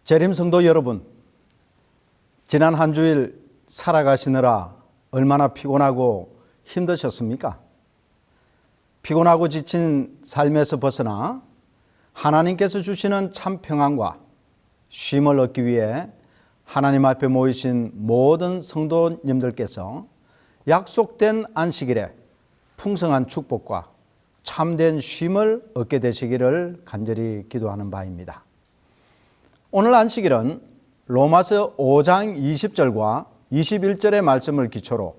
재림 성도 여러분, 지난 한 주일 살아가시느라 얼마나 피곤하고 힘드셨습니까? 피곤하고 지친 삶에서 벗어나 하나님께서 주시는 참 평안과 쉼을 얻기 위해 하나님 앞에 모이신 모든 성도님들께서 약속된 안식일에 풍성한 축복과 참된 쉼을 얻게 되시기를 간절히 기도하는 바입니다. 오늘 안식일은 로마서 5장 20절과 21절의 말씀을 기초로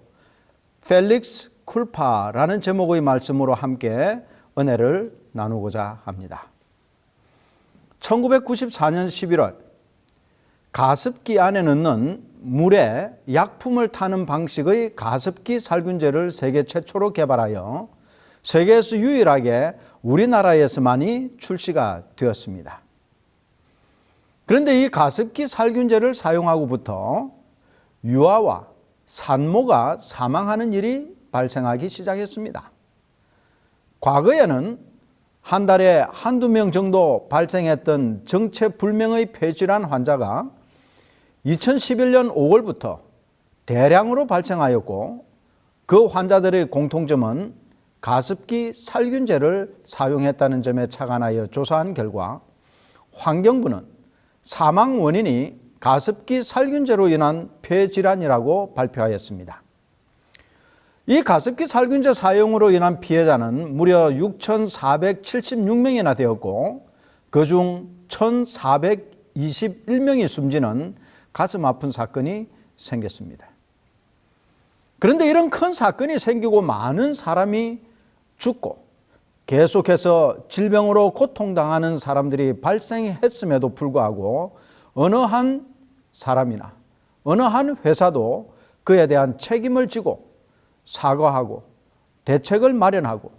펠릭스 쿨파라는 제목의 말씀으로 함께 은혜를 나누고자 합니다. 1994년 11월 가습기 안에 넣는 물에 약품을 타는 방식의 가습기 살균제를 세계 최초로 개발하여 세계에서 유일하게 우리나라에서만이 출시가 되었습니다. 그런데 이 가습기 살균제를 사용하고부터 유아와 산모가 사망하는 일이 발생하기 시작했습니다. 과거에는 한 달에 한두 명 정도 발생했던 정체불명의 폐질환 환자가 2011년 5월부터 대량으로 발생하였고, 그 환자들의 공통점은 가습기 살균제를 사용했다는 점에 착안하여 조사한 결과 환경부는 사망 원인이 가습기 살균제로 인한 폐질환이라고 발표하였습니다. 이 가습기 살균제 사용으로 인한 피해자는 무려 6,476명이나 되었고, 그중 1,421명이 숨지는 가슴 아픈 사건이 생겼습니다. 그런데 이런 큰 사건이 생기고 많은 사람이 죽고 계속해서 질병으로 고통당하는 사람들이 발생했음에도 불구하고 어느 한 사람이나 어느 한 회사도 그에 대한 책임을 지고 사과하고 대책을 마련하고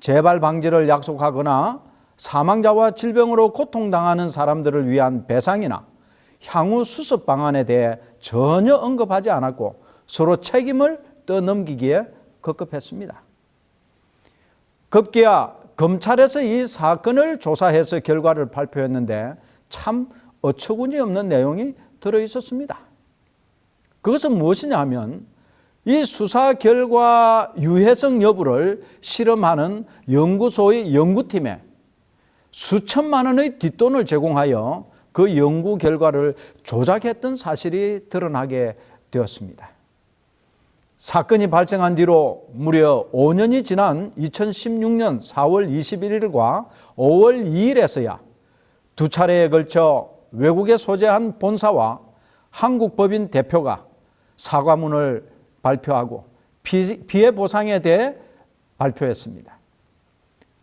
재발 방지를 약속하거나 사망자와 질병으로 고통당하는 사람들을 위한 배상이나 향후 수습 방안에 대해 전혀 언급하지 않았고 서로 책임을 떠넘기기에 급급했습니다. 급기야 검찰에서 이 사건을 조사해서 결과를 발표했는데 참 어처구니 없는 내용이 들어있었습니다. 그것은 무엇이냐 하면 이 수사 결과 유해성 여부를 실험하는 연구소의 연구팀에 수천만 원의 뒷돈을 제공하여 그 연구 결과를 조작했던 사실이 드러나게 되었습니다. 사건이 발생한 뒤로 무려 5년이 지난 2016년 4월 21일과 5월 2일에서야 두 차례에 걸쳐 외국에 소재한 본사와 한국 법인 대표가 사과문을 발표하고 피해 보상에 대해 발표했습니다.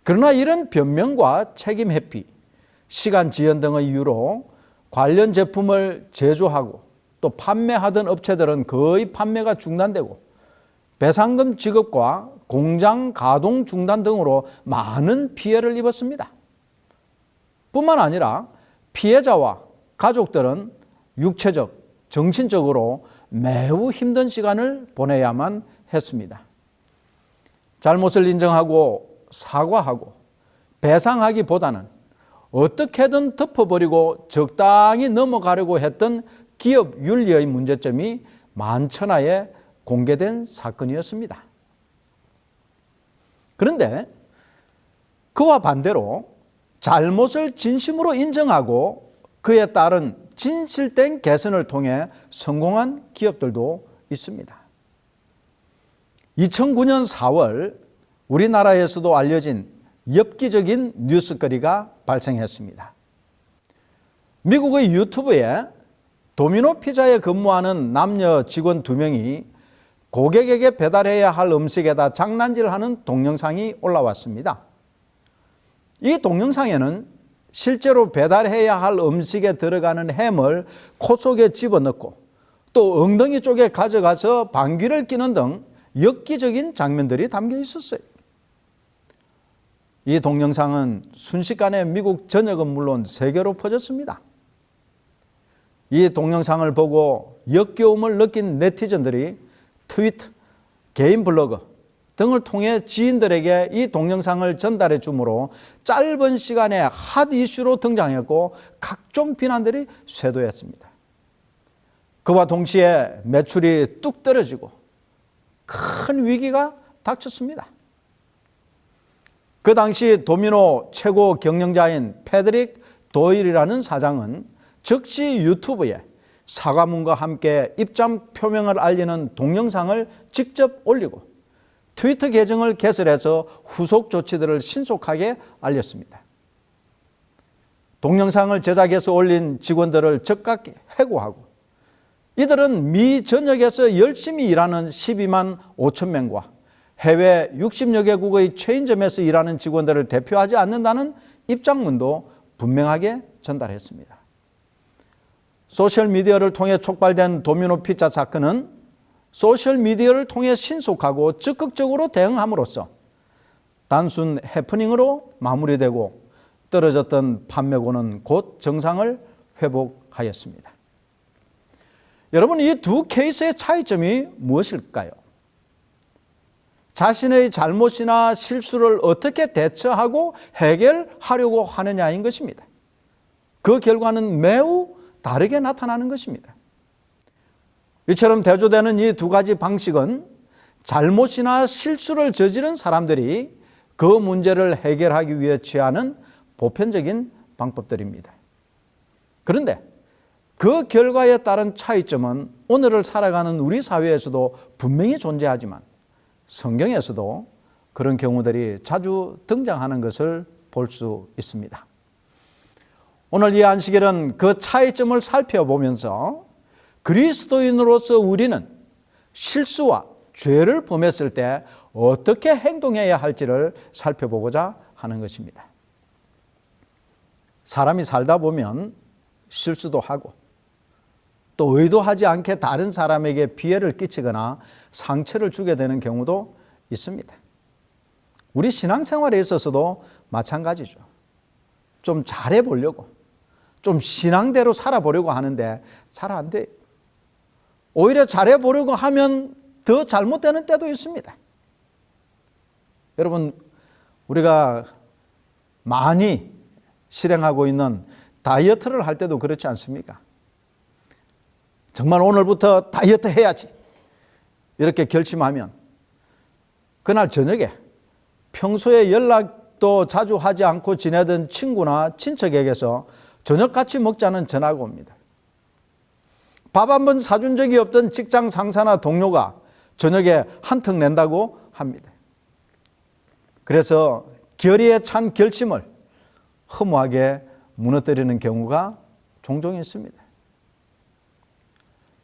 그러나 이런 변명과 책임 회피, 시간 지연 등의 이유로 관련 제품을 제조하고 또 판매하던 업체들은 거의 판매가 중단되고 배상금 지급과 공장 가동 중단 등으로 많은 피해를 입었습니다. 뿐만 아니라 피해자와 가족들은 육체적, 정신적으로 매우 힘든 시간을 보내야만 했습니다. 잘못을 인정하고 사과하고 배상하기보다는 어떻게든 덮어버리고 적당히 넘어가려고 했던 기업 윤리의 문제점이 만천하에 공개된 사건이었습니다. 그런데 그와 반대로 잘못을 진심으로 인정하고 그에 따른 진실된 개선을 통해 성공한 기업들도 있습니다. 2009년 4월 우리나라에서도 알려진 엽기적인 뉴스거리가 발생했습니다. 미국의 유튜브에 도미노 피자에 근무하는 남녀 직원 2명이 고객에게 배달해야 할 음식에다 장난질하는 동영상이 올라왔습니다. 이 동영상에는 실제로 배달해야 할 음식에 들어가는 햄을 코 속에 집어넣고 또 엉덩이 쪽에 가져가서 방귀를 뀌는 등 엽기적인 장면들이 담겨 있었어요. 이 동영상은 순식간에 미국 전역은 물론 세계로 퍼졌습니다. 이 동영상을 보고 역겨움을 느낀 네티즌들이 트위터, 개인 블로그, 등을 통해 지인들에게 이 동영상을 전달해 주므로 짧은 시간에 핫 이슈로 등장했고 각종 비난들이 쇄도했습니다. 그와 동시에 매출이 뚝 떨어지고 큰 위기가 닥쳤습니다. 그 당시 도미노 최고 경영자인 패드릭 도일이라는 사장은 즉시 유튜브에 사과문과 함께 입장 표명을 알리는 동영상을 직접 올리고 트위터 계정을 개설해서 후속 조치들을 신속하게 알렸습니다. 동영상을 제작해서 올린 직원들을 즉각 해고하고 이들은 미 전역에서 열심히 일하는 12만 5천 명과 해외 60여 개국의 체인점에서 일하는 직원들을 대표하지 않는다는 입장문도 분명하게 전달했습니다. 소셜미디어를 통해 촉발된 도미노 피자 사건은 소셜미디어를 통해 신속하고 적극적으로 대응함으로써 단순 해프닝으로 마무리되고 떨어졌던 판매고는 곧 정상을 회복하였습니다. 여러분, 이 두 케이스의 차이점이 무엇일까요? 자신의 잘못이나 실수를 어떻게 대처하고 해결하려고 하느냐인 것입니다. 그 결과는 매우 다르게 나타나는 것입니다. 이처럼 대조되는 이 두 가지 방식은 잘못이나 실수를 저지른 사람들이 그 문제를 해결하기 위해 취하는 보편적인 방법들입니다. 그런데 그 결과에 따른 차이점은 오늘을 살아가는 우리 사회에서도 분명히 존재하지만 성경에서도 그런 경우들이 자주 등장하는 것을 볼 수 있습니다. 오늘 이 안식일은 그 차이점을 살펴보면서 그리스도인으로서 우리는 실수와 죄를 범했을 때 어떻게 행동해야 할지를 살펴보고자 하는 것입니다. 사람이 살다 보면 실수도 하고 또 의도하지 않게 다른 사람에게 피해를 끼치거나 상처를 주게 되는 경우도 있습니다. 우리 신앙생활에 있어서도 마찬가지죠. 좀 잘해보려고, 좀 신앙대로 살아보려고 하는데 잘 안 돼요. 오히려 잘해보려고 하면 더 잘못되는 때도 있습니다. 여러분, 우리가 많이 실행하고 있는 다이어트를 할 때도 그렇지 않습니까? 정말 오늘부터 다이어트 해야지 이렇게 결심하면 그날 저녁에 평소에 연락도 자주 하지 않고 지내던 친구나 친척에게서 저녁 같이 먹자는 전화가 옵니다. 밥 한 번 사준 적이 없던 직장 상사나 동료가 저녁에 한턱 낸다고 합니다. 그래서 결의에 찬 결심을 허무하게 무너뜨리는 경우가 종종 있습니다.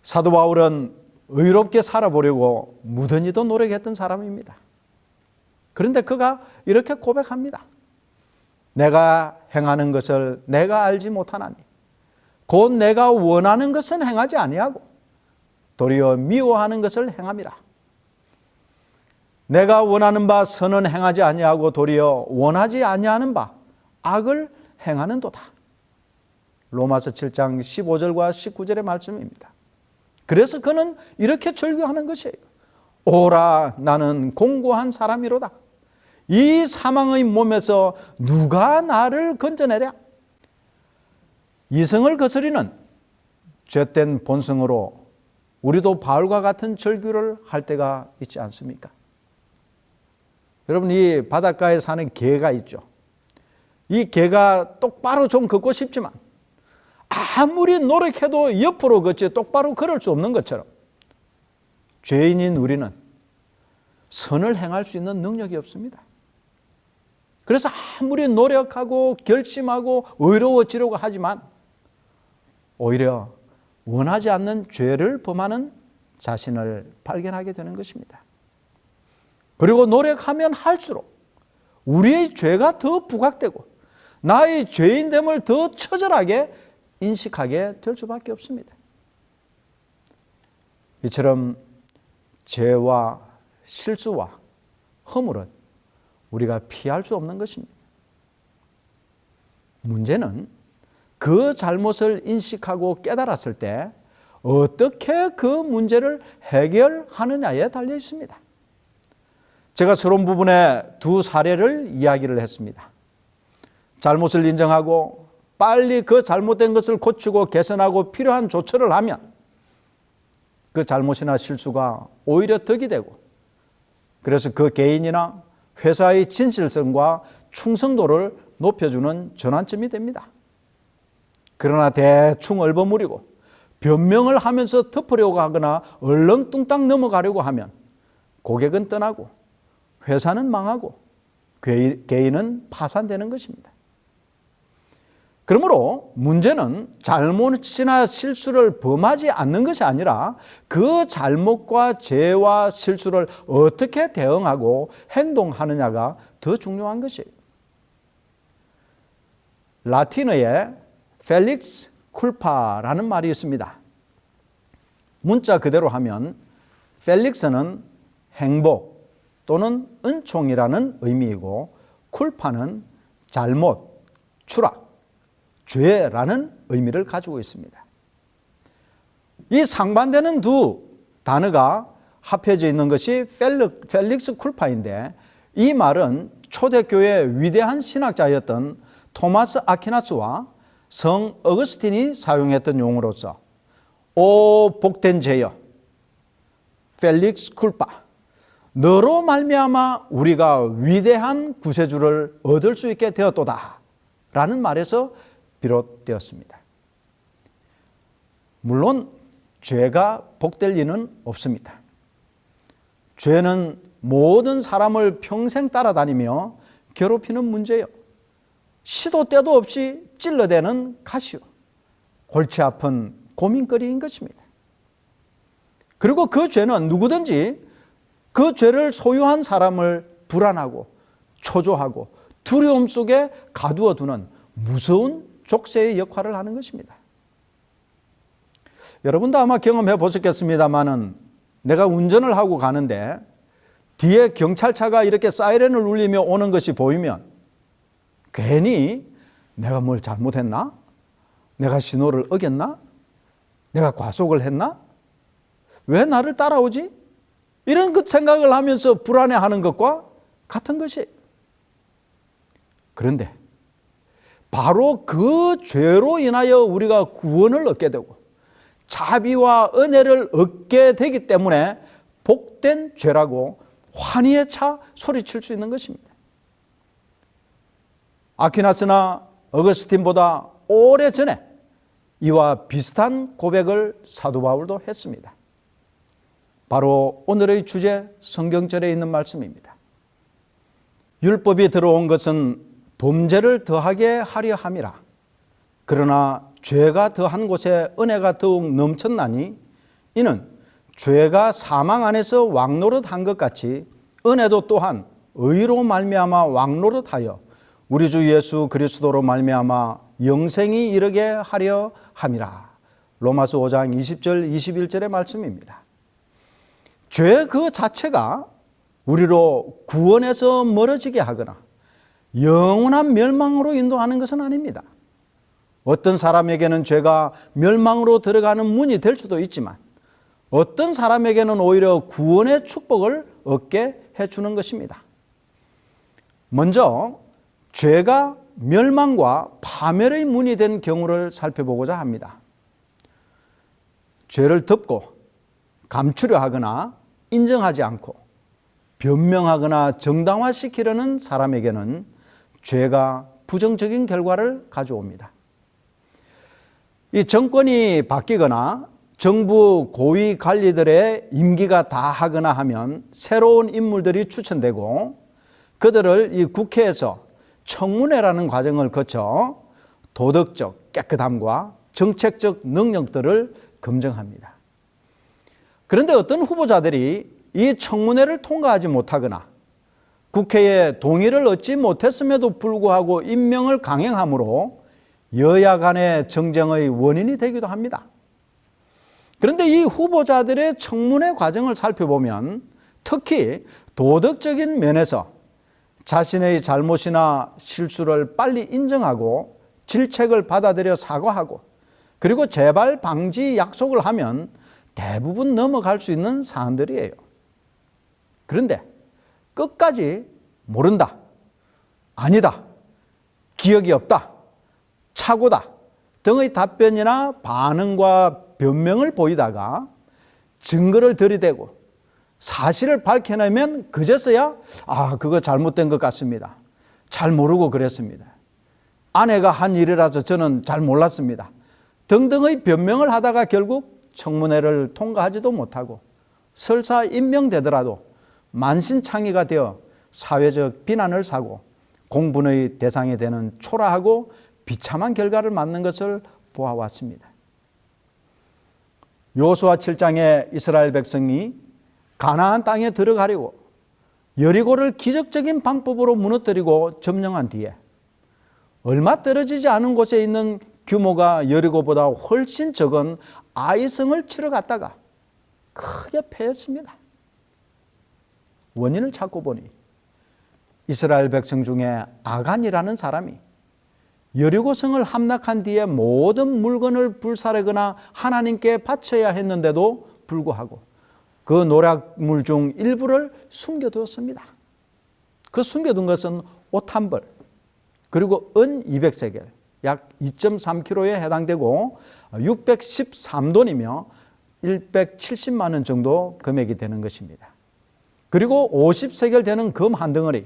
사도 바울은 의롭게 살아보려고 무던히도 노력했던 사람입니다. 그런데 그가 이렇게 고백합니다. 내가 행하는 것을 내가 알지 못하나니 곧 내가 원하는 것은 행하지 아니하고 도리어 미워하는 것을 행함이라. 내가 원하는 바 선은 행하지 아니하고 도리어 원하지 아니하는 바 악을 행하는도다. 로마서 7장 15절과 19절의 말씀입니다. 그래서 그는 이렇게 절규하는 것이에요. 오라 나는 공고한 사람이로다. 이 사망의 몸에서 누가 나를 건져내랴. 이성을 거스리는 죄된 본성으로 우리도 바울과 같은 절규를 할 때가 있지 않습니까? 여러분, 이 바닷가에 사는 개가 있죠. 이 개가 똑바로 좀 걷고 싶지만 아무리 노력해도 옆으로 걷지 똑바로 걸을 수 없는 것처럼 죄인인 우리는 선을 행할 수 있는 능력이 없습니다. 그래서 아무리 노력하고 결심하고 의로워지려고 하지만 오히려 원하지 않는 죄를 범하는 자신을 발견하게 되는 것입니다. 그리고 노력하면 할수록 우리의 죄가 더 부각되고 나의 죄인됨을 더 처절하게 인식하게 될 수밖에 없습니다. 이처럼 죄와 실수와 허물은 우리가 피할 수 없는 것입니다. 문제는 그 잘못을 인식하고 깨달았을 때 어떻게 그 문제를 해결하느냐에 달려 있습니다. 제가 서론 부분에 두 사례를 이야기를 했습니다. 잘못을 인정하고 빨리 그 잘못된 것을 고치고 개선하고 필요한 조처를 하면 그 잘못이나 실수가 오히려 덕이 되고, 그래서 그 개인이나 회사의 진실성과 충성도를 높여주는 전환점이 됩니다. 그러나 대충 얼버무리고 변명을 하면서 덮으려고 하거나 얼렁뚱땅 넘어가려고 하면 고객은 떠나고 회사는 망하고 개인은 파산되는 것입니다. 그러므로 문제는 잘못이나 실수를 범하지 않는 것이 아니라 그 잘못과 죄와 실수를 어떻게 대응하고 행동하느냐가 더 중요한 것이에요. 라틴어에 펠릭스 쿨파라는 말이 있습니다. 문자 그대로 하면 펠릭스는 행복 또는 은총이라는 의미이고, 쿨파는 잘못, 추락, 죄라는 의미를 가지고 있습니다. 이 상반되는 두 단어가 합해져 있는 것이 펠릭스 쿨파인데, 이 말은 초대교회의 위대한 신학자였던 토마스 아퀴나스와 성 어거스틴이 사용했던 용어로서 오 복된 죄여 펠릭스 쿨파, 너로 말미암아 우리가 위대한 구세주를 얻을 수 있게 되었도다 라는 말에서 비롯되었습니다. 물론 죄가 복될 리는 없습니다. 죄는 모든 사람을 평생 따라다니며 괴롭히는 문제요, 시도 때도 없이 찔러대는 가시요, 골치 아픈 고민거리인 것입니다. 그리고 그 죄는 누구든지 그 죄를 소유한 사람을 불안하고 초조하고 두려움 속에 가두어 두는 무서운 족쇄의 역할을 하는 것입니다. 여러분도 아마 경험해 보셨겠습니다마는, 내가 운전을 하고 가는데 뒤에 경찰차가 이렇게 사이렌을 울리며 오는 것이 보이면 괜히 내가 뭘 잘못했나? 내가 신호를 어겼나? 내가 과속을 했나? 왜 나를 따라오지? 이런 그 생각을 하면서 불안해하는 것과 같은 것이. 그런데 바로 그 죄로 인하여 우리가 구원을 얻게 되고 자비와 은혜를 얻게 되기 때문에 복된 죄라고 환희에 차 소리칠 수 있는 것입니다. 아퀴나스나 어거스틴보다 오래전에 이와 비슷한 고백을 사도 바울도 했습니다. 바로 오늘의 주제 성경절에 있는 말씀입니다. 율법이 들어온 것은 범죄를 더하게 하려 함이라. 그러나 죄가 더한 곳에 은혜가 더욱 넘쳤나니 이는 죄가 사망 안에서 왕노릇한 것 같이 은혜도 또한 의로 말미암아 왕노릇하여 우리 주 예수 그리스도로 말미암아 영생이 이르게 하려 함이라. 로마서 5장 20절 21절의 말씀입니다. 죄 그 자체가 우리로 구원에서 멀어지게 하거나 영원한 멸망으로 인도하는 것은 아닙니다. 어떤 사람에게는 죄가 멸망으로 들어가는 문이 될 수도 있지만 어떤 사람에게는 오히려 구원의 축복을 얻게 해주는 것입니다. 먼저 죄가 멸망과 파멸의 문이 된 경우를 살펴보고자 합니다. 죄를 덮고 감추려 하거나 인정하지 않고 변명하거나 정당화시키려는 사람에게는 죄가 부정적인 결과를 가져옵니다. 이 정권이 바뀌거나 정부 고위 관리들의 임기가 다하거나 하면 새로운 인물들이 추천되고 그들을 이 국회에서 청문회라는 과정을 거쳐 도덕적 깨끗함과 정책적 능력들을 검증합니다. 그런데 어떤 후보자들이 이 청문회를 통과하지 못하거나 국회의 동의를 얻지 못했음에도 불구하고 임명을 강행함으로 여야 간의 정쟁의 원인이 되기도 합니다. 그런데 이 후보자들의 청문회 과정을 살펴보면 특히 도덕적인 면에서 자신의 잘못이나 실수를 빨리 인정하고 질책을 받아들여 사과하고 그리고 재발 방지 약속을 하면 대부분 넘어갈 수 있는 사안들이에요. 그런데 끝까지 모른다, 아니다, 기억이 없다, 착오다 등의 답변이나 반응과 변명을 보이다가 증거를 들이대고 사실을 밝혀내면 그제서야 그거 잘못된 것 같습니다, 잘 모르고 그랬습니다, 아내가 한 일이라서 저는 잘 몰랐습니다 등등의 변명을 하다가 결국 청문회를 통과하지도 못하고 설사 임명되더라도 만신창이가 되어 사회적 비난을 사고 공분의 대상이 되는 초라하고 비참한 결과를 맞는 것을 보아왔습니다. 여호수아 7장에 이스라엘 백성이 가나안 땅에 들어가려고 여리고를 기적적인 방법으로 무너뜨리고 점령한 뒤에 얼마 떨어지지 않은 곳에 있는 규모가 여리고보다 훨씬 적은 아이성을 치러 갔다가 크게 패했습니다. 원인을 찾고 보니 이스라엘 백성 중에 아간이라는 사람이 여리고성을 함락한 뒤에 모든 물건을 불사르거나 하나님께 바쳐야 했는데도 불구하고 그 노략물 중 일부를 숨겨두었습니다. 그 숨겨둔 것은 옷 한 벌, 그리고 은 200세겔, 약 2.3kg에 해당되고 613돈이며 170만 원 정도 금액이 되는 것입니다. 그리고 50세겔 되는 금 한 덩어리,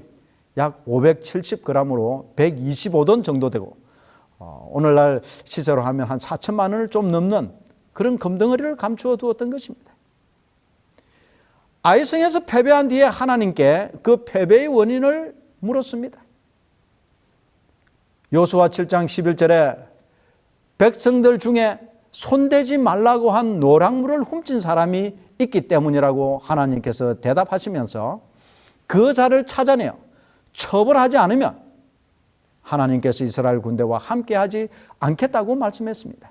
약 570g으로 125돈 정도 되고 오늘날 시세로 하면 한 4천만 원을 좀 넘는 그런 금덩어리를 감추어 두었던 것입니다. 아이성에서 패배한 뒤에 하나님께 그 패배의 원인을 물었습니다. 여호수아 7장 11절에 백성들 중에 손대지 말라고 한 노략물을 훔친 사람이 있기 때문이라고 하나님께서 대답하시면서 그 자를 찾아내어 처벌하지 않으면 하나님께서 이스라엘 군대와 함께하지 않겠다고 말씀했습니다.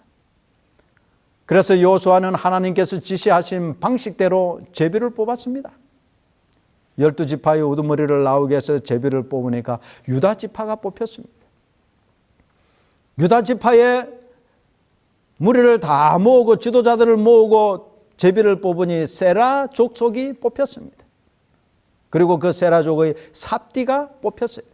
그래서 여호수아는 하나님께서 지시하신 방식대로 제비를 뽑았습니다. 12지파의 우두머리를 나오게 해서 제비를 뽑으니까 유다지파가 뽑혔습니다. 유다지파의 무리를 다 모으고 지도자들을 모으고 제비를 뽑으니 세라 족속이 뽑혔습니다. 그리고 그 세라족의 삽디가 뽑혔어요.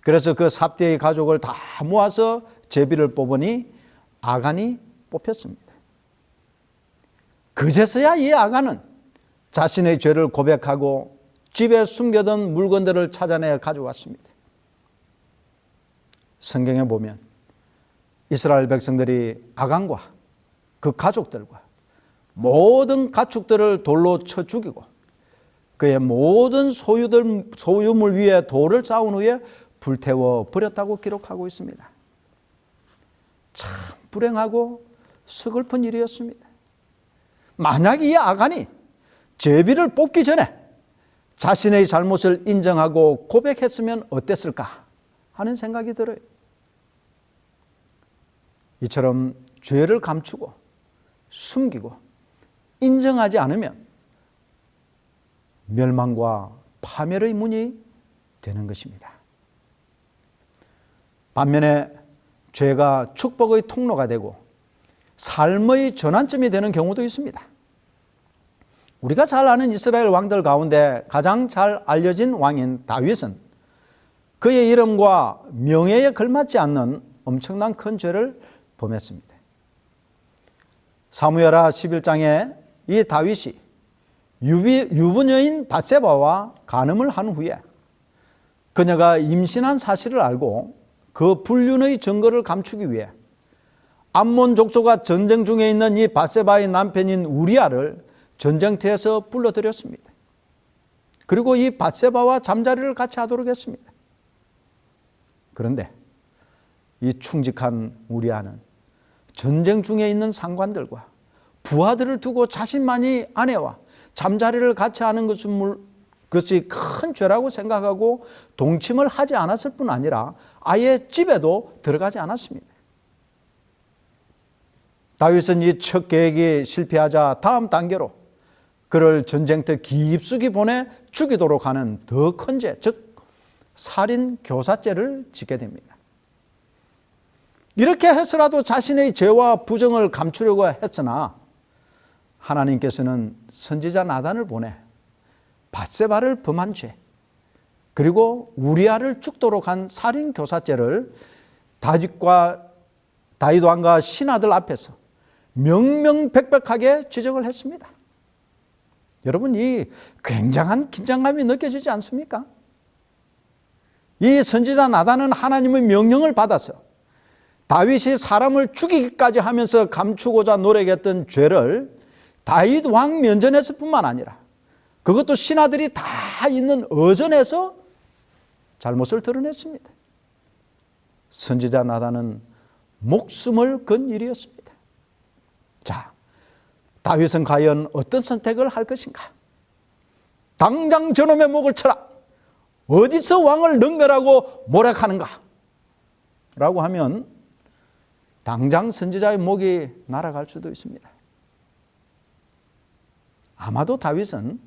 그래서 그 삽디의 가족을 다 모아서 제비를 뽑으니 아간이 뽑혔습니다. 그제서야 이 아간은 자신의 죄를 고백하고 집에 숨겨둔 물건들을 찾아내 가져왔습니다. 성경에 보면 이스라엘 백성들이 아간과 그 가족들과 모든 가축들을 돌로 쳐 죽이고 그의 모든 소유물 위에 돌을 쌓은 후에 불태워 버렸다고 기록하고 있습니다. 참 불행하고 서글픈 일이었습니다. 만약 이 아간이 제비를 뽑기 전에 자신의 잘못을 인정하고 고백했으면 어땠을까 하는 생각이 들어요. 이처럼 죄를 감추고 숨기고 인정하지 않으면 멸망과 파멸의 문이 되는 것입니다. 반면에 죄가 축복의 통로가 되고 삶의 전환점이 되는 경우도 있습니다. 우리가 잘 아는 이스라엘 왕들 가운데 가장 잘 알려진 왕인 다윗은 그의 이름과 명예에 걸맞지 않는 엄청난 큰 죄를 범했습니다. 사무엘하 11장에 이 다윗이 유부녀인 밧세바와 간음을 한 후에 그녀가 임신한 사실을 알고 그 불륜의 증거를 감추기 위해 암몬 족속과 전쟁 중에 있는 이 밧세바의 남편인 우리아를 전쟁터에서 불러들였습니다. 그리고 이 밧세바와 잠자리를 같이 하도록 했습니다. 그런데 이 충직한 우리아는 전쟁 중에 있는 상관들과 부하들을 두고 자신만이 아내와 잠자리를 같이 하는 것이 큰 죄라고 생각하고 동침을 하지 않았을 뿐 아니라 아예 집에도 들어가지 않았습니다. 다윗은 이 첫 계획이 실패하자 다음 단계로 그를 전쟁터 깊숙이 보내 죽이도록 하는 더 큰 죄, 즉 살인 교사죄를 짓게 됩니다. 이렇게 해서라도 자신의 죄와 부정을 감추려고 했으나 하나님께서는 선지자 나단을 보내 밧세바를 범한 죄, 그리고 우리아를 죽도록 한 살인 교사죄를 다윗 왕과 신하들 앞에서 명명백백하게 지적을 했습니다. 여러분, 이 굉장한 긴장감이 느껴지지 않습니까? 이 선지자 나단은 하나님의 명령을 받아서 다윗이 사람을 죽이기까지 하면서 감추고자 노력했던 죄를 다윗 왕 면전에서 뿐만 아니라 그것도 신하들이 다 있는 어전에서 잘못을 드러냈습니다. 선지자 나단은 목숨을 건 일이었습니다. 자, 다윗은 과연 어떤 선택을 할 것인가? 당장 저놈의 목을 쳐라! 어디서 왕을 능멸하고 모략하는가? 라고 하면 당장 선지자의 목이 날아갈 수도 있습니다. 아마도 다윗은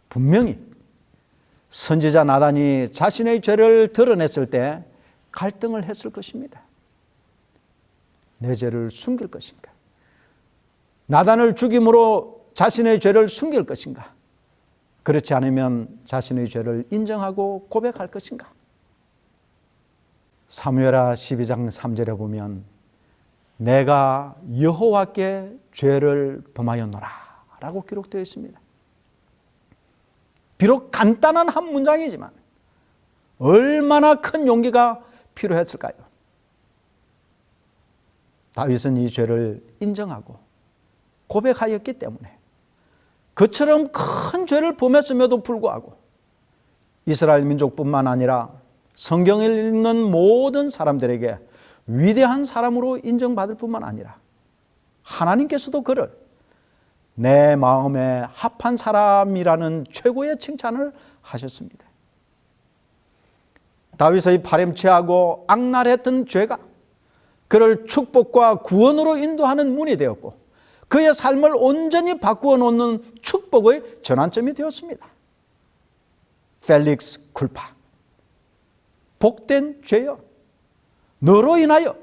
분명히 선지자 나단이 자신의 죄를 드러냈을 때 갈등을 했을 것입니다. 내 죄를 숨길 것인가? 나단을 죽임으로 자신의 죄를 숨길 것인가? 그렇지 않으면 자신의 죄를 인정하고 고백할 것인가? 사무엘하 12장 3절에 보면 내가 여호와께 죄를 범하였노라 라고 기록되어 있습니다. 비록 간단한 한 문장이지만 얼마나 큰 용기가 필요했을까요? 다윗은 이 죄를 인정하고 고백하였기 때문에 그처럼 큰 죄를 범했음에도 불구하고 이스라엘 민족뿐만 아니라 성경을 읽는 모든 사람들에게 위대한 사람으로 인정받을 뿐만 아니라 하나님께서도 그를 내 마음에 합한 사람이라는 최고의 칭찬을 하셨습니다. 다윗의 파렴치하고 악랄했던 죄가 그를 축복과 구원으로 인도하는 문이 되었고 그의 삶을 온전히 바꾸어 놓는 축복의 전환점이 되었습니다. 펠릭스 쿨파, 복된 죄여, 너로 인하여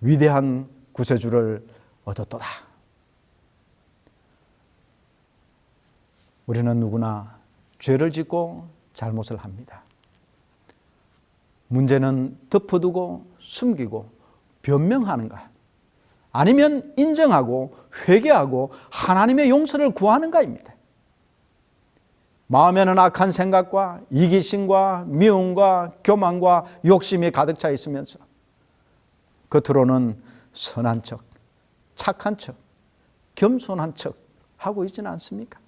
위대한 구세주를 얻었도다. 우리는 누구나 죄를 짓고 잘못을 합니다. 문제는 덮어두고 숨기고 변명하는가, 아니면 인정하고 회개하고 하나님의 용서를 구하는가입니다. 마음에는 악한 생각과 이기심과 미움과 교만과 욕심이 가득 차 있으면서 겉으로는 선한 척, 착한 척, 겸손한 척 하고 있지는 않습니까?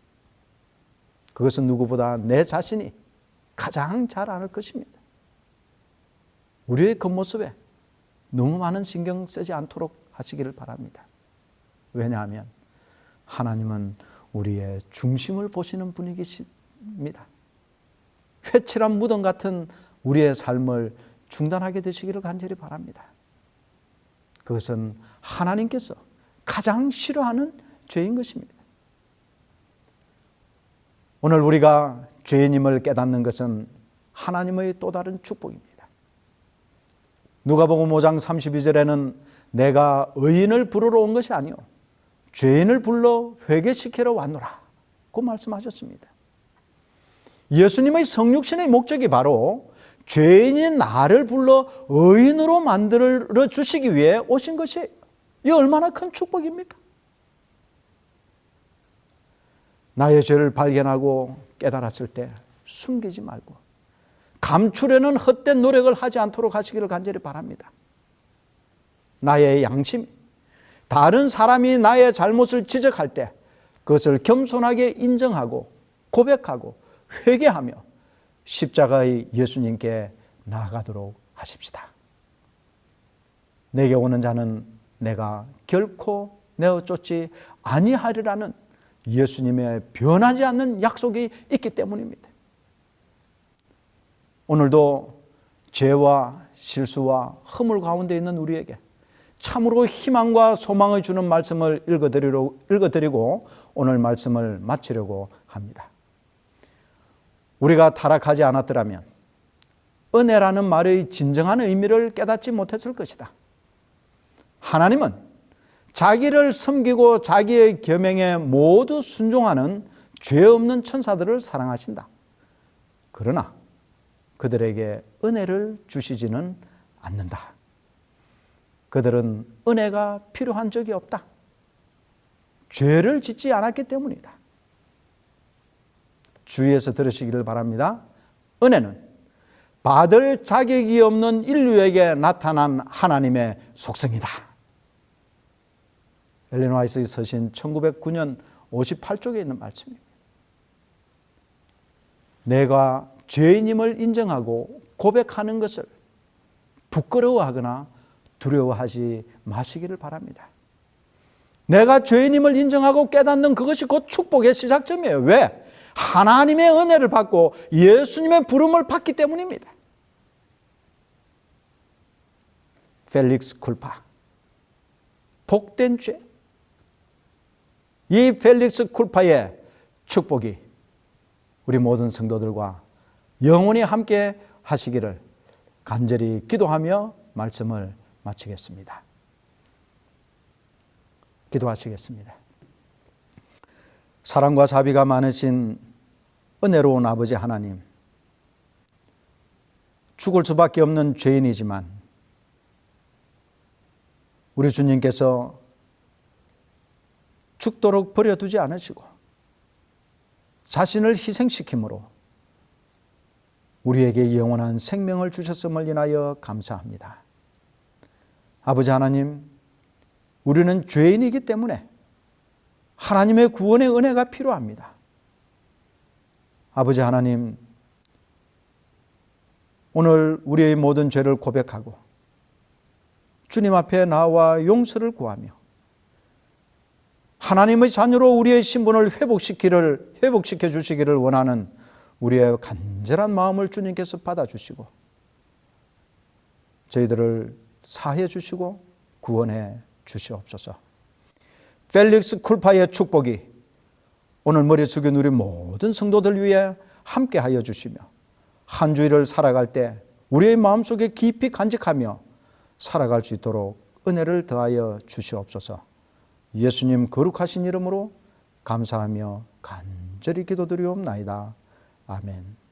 그것은 누구보다 내 자신이 가장 잘 알 것입니다. 우리의 겉모습에 너무 많은 신경 쓰지 않도록 하시기를 바랍니다. 왜냐하면 하나님은 우리의 중심을 보시는 분이십니다. 회칠한 무덤 같은 우리의 삶을 중단하게 되시기를 간절히 바랍니다. 그것은 하나님께서 가장 싫어하는 죄인 것입니다. 오늘 우리가 죄인임을 깨닫는 것은 하나님의 또 다른 축복입니다. 누가복음 5장 32절에는 내가 의인을 부르러 온 것이 아니요 죄인을 불러 회개시키러 왔노라 고 말씀하셨습니다. 예수님의 성육신의 목적이 바로 죄인인 나를 불러 의인으로 만들어 주시기 위해 오신 것이 이 얼마나 큰 축복입니까? 나의 죄를 발견하고 깨달았을 때 숨기지 말고 감추려는 헛된 노력을 하지 않도록 하시기를 간절히 바랍니다. 나의 양심이 다른 사람이 나의 잘못을 지적할 때 그것을 겸손하게 인정하고 고백하고 회개하며 십자가의 예수님께 나아가도록 하십시다. 내게 오는 자는 내가 결코 내어 쫓지 아니하리라는 예수님의 변하지 않는 약속이 있기 때문입니다. 오늘도 죄와 실수와 허물 가운데 있는 우리에게 참으로 희망과 소망을 주는 말씀을 읽어드리고 오늘 말씀을 마치려고 합니다. 우리가 타락하지 않았더라면 은혜라는 말의 진정한 의미를 깨닫지 못했을 것이다. 하나님은 자기를 섬기고 자기의 계명에 모두 순종하는 죄 없는 천사들을 사랑하신다. 그러나 그들에게 은혜를 주시지는 않는다. 그들은 은혜가 필요한 적이 없다. 죄를 짓지 않았기 때문이다. 주의해서 들으시기를 바랍니다. 은혜는 받을 자격이 없는 인류에게 나타난 하나님의 속성이다. 엘렌 화이트의 서신 1909년 58쪽에 있는 말씀입니다. 내가 죄인임을 인정하고 고백하는 것을 부끄러워하거나 두려워하지 마시기를 바랍니다. 내가 죄인임을 인정하고 깨닫는 그것이 곧 축복의 시작점이에요. 왜? 하나님의 은혜를 받고 예수님의 부름을 받기 때문입니다. 펠릭스 쿨파, 복된 죄. 이 펠릭스 쿨파의 축복이 우리 모든 성도들과 영원히 함께 하시기를 간절히 기도하며 말씀을 마치겠습니다. 기도하시겠습니다. 사랑과 자비가 많으신 은혜로운 아버지 하나님, 죽을 수밖에 없는 죄인이지만 우리 주님께서 죽도록 버려두지 않으시고 자신을 희생시킴으로 우리에게 영원한 생명을 주셨음을 인하여 감사합니다. 아버지 하나님, 우리는 죄인이기 때문에 하나님의 구원의 은혜가 필요합니다. 아버지 하나님, 오늘 우리의 모든 죄를 고백하고 주님 앞에 나와 용서를 구하며 하나님의 자녀로 우리의 신분을 회복시켜 주시기를 원하는 우리의 간절한 마음을 주님께서 받아주시고 저희들을 사해 주시고 구원해 주시옵소서. 펠릭스 쿨파의 축복이 오늘 머리 숙인 우리 모든 성도들 위해 함께하여 주시며 한 주일을 살아갈 때 우리의 마음속에 깊이 간직하며 살아갈 수 있도록 은혜를 더하여 주시옵소서. 예수님 거룩하신 이름으로 감사하며 간절히 기도드리옵나이다. 아멘.